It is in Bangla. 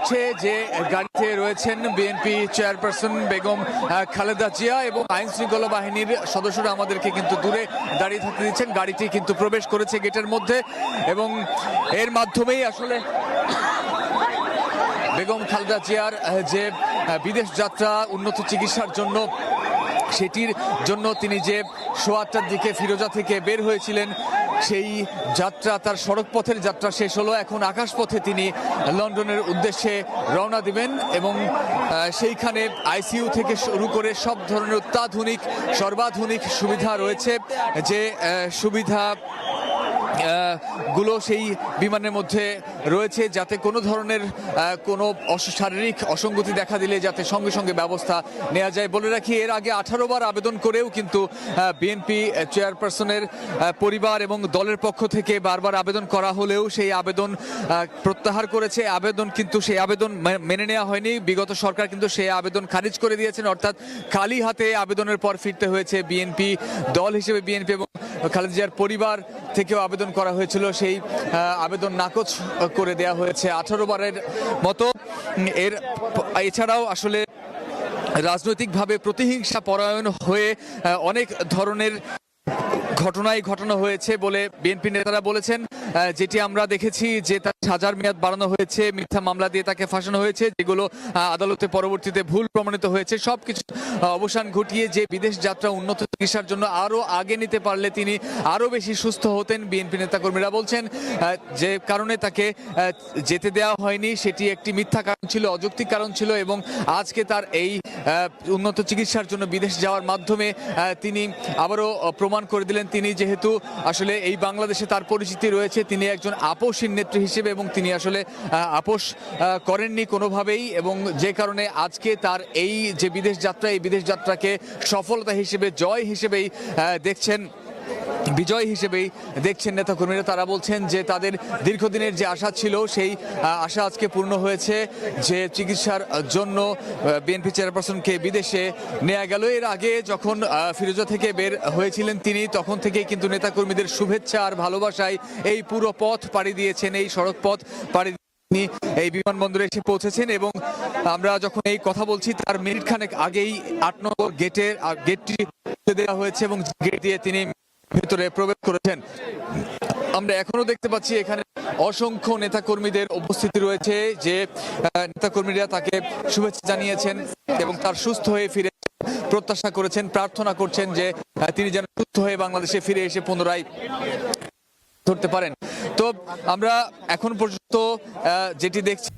হচ্ছে যে গাড়িতে রয়েছেন বিএনপি চেয়ারপারসন বেগম খালেদা জিয়া এবং আইন শৃঙ্খলা বাহিনীর সদস্যরা আমাদেরকে কিন্তু দূরে দাঁড়িয়ে থাকতে দিচ্ছেন। গাড়িটি কিন্তু প্রবেশ করেছে গেটের মধ্যে এবং এর মাধ্যমেই আসলে বেগম খালেদা জিয়ার যে বিদেশ যাত্রা উন্নত চিকিৎসার জন্য, সেটির জন্য তিনি যে 8টার দিকে ফিরোজা থেকে বের হয়েছিলেন, সেই যাত্রা, তার সড়ক পথের যাত্রা শেষ হলো। এখন আকাশপথে তিনি লন্ডনের উদ্দেশ্যে রওনা দিবেন এবং সেইখানে আইসিইউ থেকে শুরু করে সব ধরনের অত্যাধুনিক সর্বাধুনিক সুবিধা রয়েছে, যে সুবিধা গুলো সেই বিমানের মধ্যে রয়েছে, যাতে কোনো ধরনের কোনো শারীরিক অসঙ্গতি দেখা দিলে যাতে সঙ্গে সঙ্গে ব্যবস্থা নেওয়া যায়। বলে রাখি, এর আগে 18 বার আবেদন করেও কিন্তু বিএনপি চেয়ারপারসনের পরিবার এবং দলের পক্ষ থেকে বারবার আবেদন করা হলেও সেই আবেদন প্রত্যাহার করেছে। সেই আবেদন মেনে নেওয়া হয়নি। বিগত সরকার কিন্তু সেই আবেদন খারিজ করে দিয়েছেন, অর্থাৎ খালি হাতে আবেদনের পর ফিরতে হয়েছে বিএনপি দল হিসেবে। বিএনপি এবং খালেদা জিয়ার পরিবার থেকেও আবেদন করা হয়েছিল, সেই আবেদন নাকচ করে দেওয়া হয়েছে 18 বারের মতো। এছাড়াও আসলে রাজনৈতিকভাবে প্রতিহিংসা পরায়ণ হয়ে অনেক ধরনের ঘটনাই ঘটানো হয়েছে বলে বিএনপি নেতারা বলেছেন, যেটি আমরা দেখেছি যে তার সাজার মেয়াদ বাড়ানো হয়েছে, মিথ্যা মামলা দিয়ে তাকে ফাঁসানো হয়েছে, যেগুলো আদালতে পরবর্তীতে ভুল প্রমাণিত হয়েছে। সবকিছু অবসান ঘটিয়ে যে বিদেশ যাত্রা উন্নত চিকিৎসার জন্য আরো আগে নিতে পারলে তিনি আরো বেশি সুস্থ হতেন, বিএনপি নেতাকর্মীরা বলছেন। যে কারণে তাকে যেতে দেওয়া হয়নি সেটি একটি মিথ্যা কারণ ছিল, অযৌক্তিক কারণ ছিল এবং আজকে তার এই উন্নত চিকিৎসার জন্য বিদেশ যাওয়ার মাধ্যমে তিনি আবারও প্রমাণ করে দিলেন তিনি যেহেতু আসলে এই বাংলাদেশে তার পরিচিতি রয়েছে, তিনি একজন আপোষহীন নেত্রী হিসেবে, এবং তিনি আসলে আপোষ করেননি কোনোভাবেই, এবং যে কারণে আজকে তার এই যে বিদেশ যাত্রা, এই বিদেশ যাত্রাকে সফলতা হিসেবে, জয় হিসেবেই দেখছেন, বিজয় হিসেবেই দেখছেন নেতাকর্মীরা। তারা বলছেন যে তাদের দীর্ঘদিনের যে আশা ছিল সেই আশা আজকে পূর্ণ হয়েছে, যে চিকিৎসার জন্য বিএনপি চেয়ারপারসনকে বিদেশে নেওয়া গেল। এর আগে যখন ফিরোজা থেকে বের হয়েছিলেন তিনি, তখন থেকেই কিন্তু নেতাকর্মীদের শুভেচ্ছা আর ভালোবাসায় এই পুরো পথ পাড়ি দিয়েছেন, এই সড়ক পথ পাড়ি তিনি এই বিমানবন্দরে এসে পৌঁছেছেন। এবং আমরা যখন এই কথা বলছি তার মিনিট খানেক আগেই 8 নম্বর গেটটি দেওয়া হয়েছে এবং গেট দিয়ে তিনি ভেতরে প্রবেশ করেছেন। আমরা এখনো দেখতে পাচ্ছি এখানে অসংখ্য নেতাকর্মীদের উপস্থিতি রয়েছে, যে নেতাকর্মীরা তাকে শুভেচ্ছা জানিয়েছেন এবং তার সুস্থ হয়ে ফিরে প্রত্যাশা করেছেন, প্রার্থনা করছেন যে তিনি যেন সুস্থ হয়ে বাংলাদেশে ফিরে এসে পুনরায় ধরতে পারেন। তো আমরা এখন পর্যন্ত যেটি দেখছি